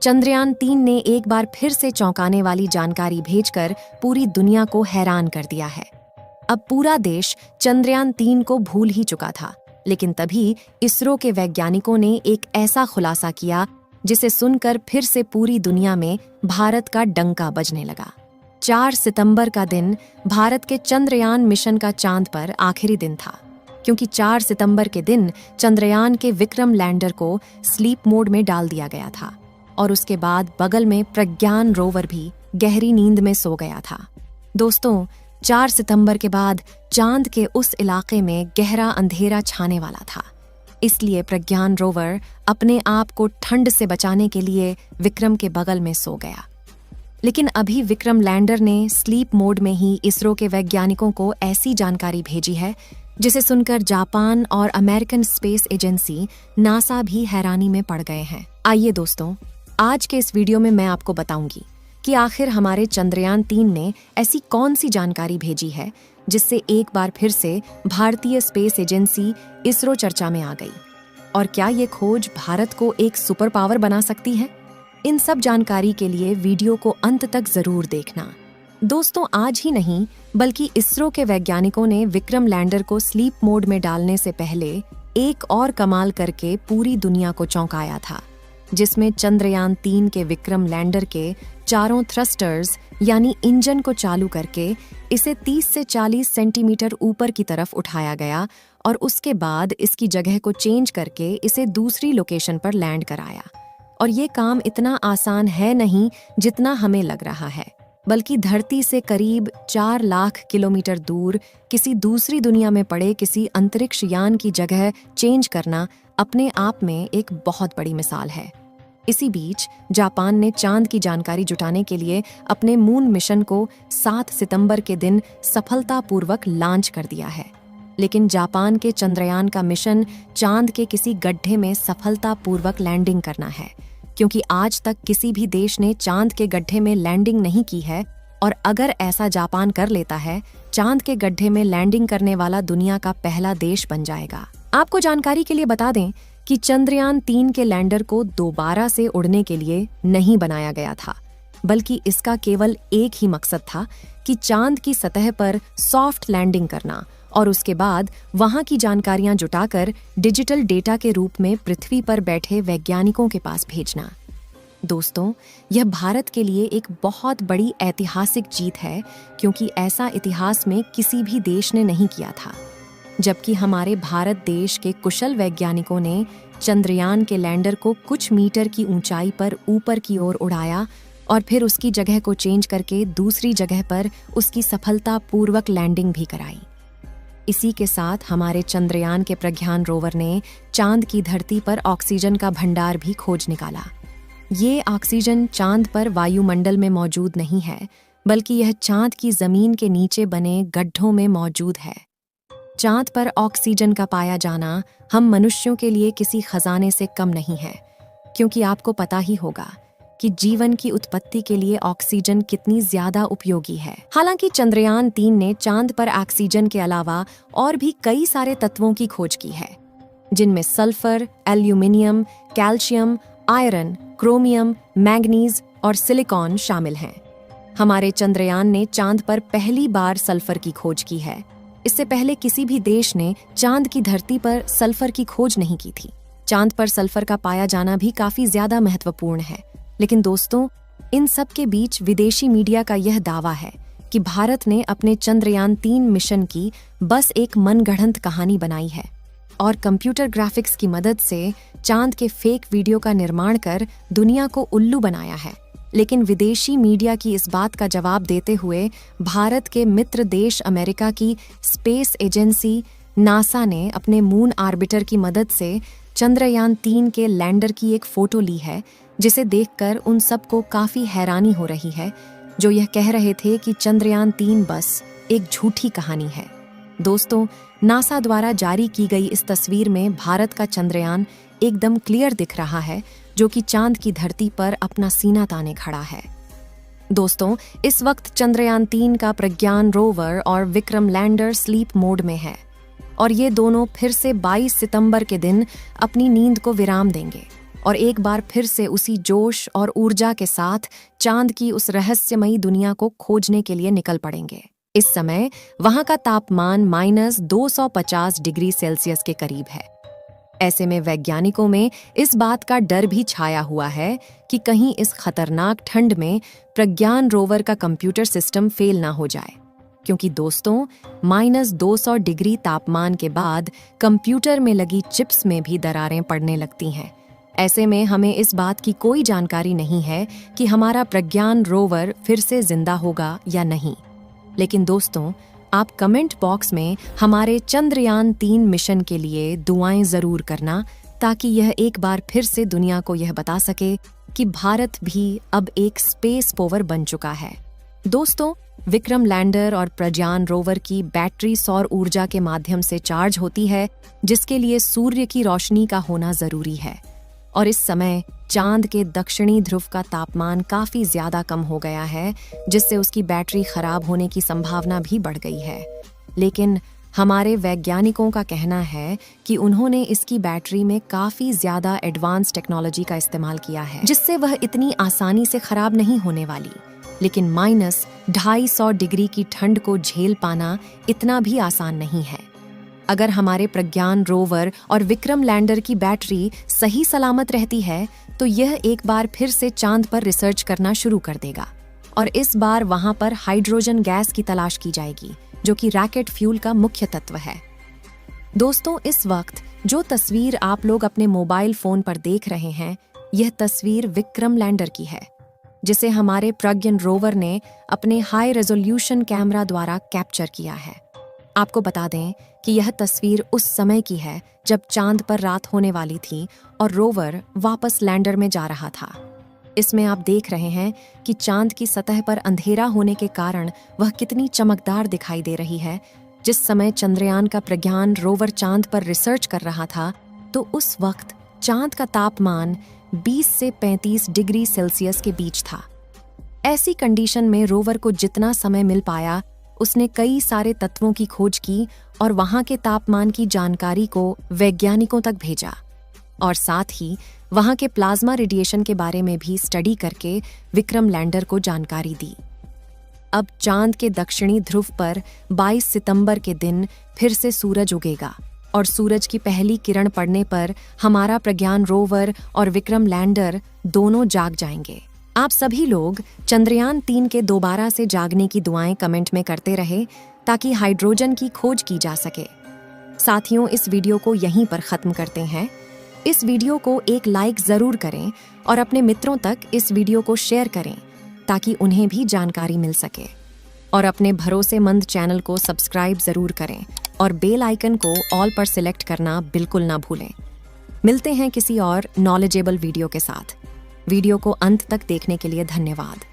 चंद्रयान-3 ने एक बार फिर से चौंकाने वाली जानकारी भेजकर पूरी दुनिया को हैरान कर दिया है। अब पूरा देश चंद्रयान-3 को भूल ही चुका था, लेकिन तभी इसरो के वैज्ञानिकों ने एक ऐसा खुलासा किया जिसे सुनकर फिर से पूरी दुनिया में भारत का डंका बजने लगा। 4 सितंबर का दिन भारत के चंद्रयान मिशन का चांद पर आखिरी दिन था, क्योंकि 4 सितंबर के दिन चंद्रयान के विक्रम लैंडर को स्लीप मोड में डाल दिया गया था और उसके बाद बगल में प्रज्ञान रोवर भी गहरी नींद में सो गया था। दोस्तों, 4 सितंबर के बाद चांद के उस इलाके में गहरा अंधेरा छाने वाला था, इसलिए प्रज्ञान रोवर अपने आप को ठंड से बचाने के लिए विक्रम के बगल में सो गया। लेकिन अभी विक्रम लैंडर ने स्लीप मोड में ही इसरो के वैज्ञानिकों को ऐसी जानकारी भेजी है जिसे सुनकर जापान और अमेरिकन स्पेस एजेंसी नासा भी हैरानी में पड़ गए हैं। आइए दोस्तों, आज के इस वीडियो में मैं आपको बताऊंगी कि आखिर हमारे चंद्रयान-3 ने ऐसी कौन सी जानकारी भेजी है जिससे एक बार फिर से भारतीय स्पेस एजेंसी इसरो चर्चा में आ गई, और क्या ये खोज भारत को एक सुपर पावर बना सकती है। इन सब जानकारी के लिए वीडियो को अंत तक जरूर देखना। दोस्तों, आज ही नहीं बल्कि इसरो के वैज्ञानिकों ने विक्रम लैंडर को स्लीप मोड में डालने से पहले एक और कमाल करके पूरी दुनिया को चौंकाया था, जिसमें चंद्रयान-3 के विक्रम लैंडर के चारों थ्रस्टर्स यानी इंजन को चालू करके इसे 30 से 40 सेंटीमीटर ऊपर की तरफ उठाया गया और उसके बाद इसकी जगह को चेंज करके इसे दूसरी लोकेशन पर लैंड कराया। और ये काम इतना आसान है नहीं जितना हमें लग रहा है, बल्कि धरती से करीब 4 लाख किलोमीटर दूर किसी दूसरी दुनिया में पड़े किसी अंतरिक्ष यान की जगह चेंज करना अपने आप में एक बहुत बड़ी मिसाल है। इसी बीच जापान ने चांद की जानकारी जुटाने के लिए अपने मून मिशन को 7 सितंबर के दिन सफलतापूर्वक लॉन्च कर दिया है। लेकिन जापान के चंद्रयान का मिशन चांद के किसी गड्ढे में सफलतापूर्वक लैंडिंग करना है, क्योंकि आज तक किसी भी देश ने चांद के गड्ढे में लैंडिंग नहीं की है, और अगर ऐसा जापान कर लेता है, चांद के गड्ढे में लैंडिंग करने वाला दुनिया का पहला देश बन जाएगा। आपको जानकारी के लिए बता दें कि चंद्रयान-3 के लैंडर को दोबारा से उड़ने के लिए नहीं बनाया गया था, बल्कि इसका केवल एक ही मकसद था कि चांद की सतह पर सॉफ्ट लैंडिंग करना और उसके बाद वहां की जानकारियां जुटाकर डिजिटल डेटा के रूप में पृथ्वी पर बैठे वैज्ञानिकों के पास भेजना। दोस्तों, यह भारत के लिए एक बहुत बड़ी ऐतिहासिक जीत है, क्योंकि ऐसा इतिहास में किसी भी देश ने नहीं किया था। जबकि हमारे भारत देश के कुशल वैज्ञानिकों ने चंद्रयान के लैंडर को कुछ मीटर की ऊंचाई पर ऊपर की ओर उड़ाया और फिर उसकी जगह को चेंज करके दूसरी जगह पर उसकी सफलतापूर्वक लैंडिंग भी कराई। इसी के साथ हमारे चंद्रयान के प्रज्ञान रोवर ने चांद की धरती पर ऑक्सीजन का भंडार भी खोज निकाला। ये ऑक्सीजन चांद पर वायुमंडल में मौजूद नहीं है, बल्कि यह चांद की जमीन के नीचे बने गड्ढों में मौजूद है। चांद पर ऑक्सीजन का पाया जाना हम मनुष्यों के लिए किसी खजाने से कम नहीं है, क्योंकि आपको पता ही होगा कि जीवन की उत्पत्ति के लिए ऑक्सीजन कितनी ज्यादा उपयोगी है। हालांकि चंद्रयान-3 ने चांद पर ऑक्सीजन के अलावा और भी कई सारे तत्वों की खोज की है, जिनमें sulphur, aluminium, calcium, iron, chromium, manganese और सिलिकॉन शामिल हैं। हमारे चंद्रयान ने चांद पर पहली बार सल्फर की खोज की है। इससे पहले किसी भी देश ने चांद की धरती पर सल्फर की खोज नहीं की थी। चांद पर सल्फर का पाया जाना भी काफी ज्यादा महत्वपूर्ण है। लेकिन दोस्तों, इन सब के बीच विदेशी मीडिया का यह दावा है कि भारत ने अपने चंद्रयान-3 मिशन की बस एक मनगढ़ंत कहानी बनाई है और कंप्यूटर ग्राफिक्स की मदद से चांद के फेक वीडियो का निर्माण कर दुनिया को उल्लू बनाया है। लेकिन विदेशी मीडिया की इस बात का जवाब देते हुए भारत के मित्र देश अमेरिका की स्पेस एजेंसी नासा ने अपने मून आर्बिटर की मदद से चंद्रयान-3 के लैंडर की एक फोटो ली है, जिसे देखकर उन सबको काफी हैरानी हो रही है, जो यह कह रहे थे कि चंद्रयान-3 बस एक झूठी कहानी है। दोस्तों, नासा द्वारा जारी की गई इस तस्वीर में भारत का चंद्रयान एकदम क्लियर दिख रहा है, जो कि चांद की धरती पर अपना सीना ताने खड़ा है। दोस्तों, इस वक्त चंद्रयान-3 का प्रज्ञान रोवर और विक्रम लैंडर स्लीप मोड में है और ये दोनों फिर से 22 सितंबर के दिन अपनी नींद को विराम देंगे और एक बार फिर से उसी जोश और ऊर्जा के साथ चांद की उस रहस्यमयी दुनिया को खोजने के लिए निकल पड़ेंगे। इस समय वहां का तापमान -250 डिग्री सेल्सियस के करीब है। ऐसे में वैज्ञानिकों में इस बात का डर भी छाया हुआ है कि कहीं इस खतरनाक ठंड में प्रज्ञान रोवर का कंप्यूटर सिस्टम फेल ना हो जाए, क्योंकि दोस्तों -200 डिग्री तापमान के बाद कंप्यूटर में लगी चिप्स में भी दरारें पड़ने लगती हैं। ऐसे में हमें इस बात की कोई जानकारी नहीं है कि हमारा प्रज्ञान रोवर फिर से जिंदा होगा या नहीं। लेकिन दोस्तों, आप कमेंट बॉक्स में हमारे चंद्रयान 3 मिशन के लिए दुआएं जरूर करना, ताकि यह एक बार फिर से दुनिया को यह बता सके कि भारत भी अब एक स्पेस पोवर बन चुका है। दोस्तों, विक्रम लैंडर और प्रज्ञान रोवर की बैटरी सौर ऊर्जा के माध्यम से चार्ज होती है, जिसके लिए सूर्य की रोशनी का होना जरूरी है। और इस समय चांद के दक्षिणी ध्रुव का तापमान काफी ज्यादा कम हो गया है, जिससे उसकी बैटरी खराब होने की संभावना भी बढ़ गई है। लेकिन हमारे वैज्ञानिकों का कहना है कि उन्होंने इसकी बैटरी में काफी ज्यादा एडवांस टेक्नोलॉजी का इस्तेमाल किया है, जिससे वह इतनी आसानी से खराब नहीं होने वाली। लेकिन -250 डिग्री की ठंड को झेल पाना इतना भी आसान नहीं है। अगर हमारे प्रज्ञान रोवर और विक्रम लैंडर की बैटरी सही सलामत रहती है, तो यह एक बार फिर से चांद पर रिसर्च करना शुरू कर देगा। और इस बार वहां पर हाइड्रोजन गैस की तलाश की जाएगी, जो कि रॉकेट फ्यूल का मुख्य तत्व है। दोस्तों, इस वक्त जो तस्वीर आप लोग अपने मोबाइल फोन पर देख रहे हैं, यह तस्वीर विक्रम लैंडर की है, जिसे हमारे प्रज्ञान रोवर ने अपने हाई रेजोल्यूशन कैमरा द्वारा कैप्चर किया है। आपको बता दें कि यह तस्वीर उस समय की है जब चांद पर रात होने वाली थी और रोवर वापस लैंडर में जा रहा था। इसमें आप देख रहे हैं कि चांद की सतह पर अंधेरा होने के कारण वह कितनी चमकदार दिखाई दे रही है। जिस समय चंद्रयान का प्रज्ञान रोवर चांद पर रिसर्च कर रहा था, तो उस वक्त चांद का तापमान 20 से 35 डिग्री सेल्सियस के बीच था। ऐसी कंडीशन में रोवर को जितना समय मिल पाया, उसने कई सारे तत्वों की खोज की और वहां के तापमान की जानकारी को वैज्ञानिकों तक भेजा, और साथ ही वहां के प्लाज्मा रेडिएशन के बारे में भी स्टडी करके विक्रम लैंडर को जानकारी दी। अब चांद के दक्षिणी ध्रुव पर 22 सितंबर के दिन फिर से सूरज उगेगा, और सूरज की पहली किरण पड़ने पर हमारा प्रज्ञान रोवर और विक्रम लैंडर दोनों जाग जाएंगे। आप सभी लोग चंद्रयान 3 के दोबारा से जागने की दुआएं कमेंट में करते रहे, ताकि हाइड्रोजन की खोज की जा सके। साथियों, इस वीडियो को यहीं पर खत्म करते हैं। इस वीडियो को एक लाइक जरूर करें और अपने मित्रों तक इस वीडियो को शेयर करें, ताकि उन्हें भी जानकारी मिल सके। और अपने भरोसेमंद चैनल को सब्सक्राइब जरूर करें और बेल आइकन को ऑल पर सिलेक्ट करना बिल्कुल ना भूलें। मिलते हैं किसी और नॉलेजेबल वीडियो के साथ। वीडियो को अंत तक देखने के लिए धन्यवाद।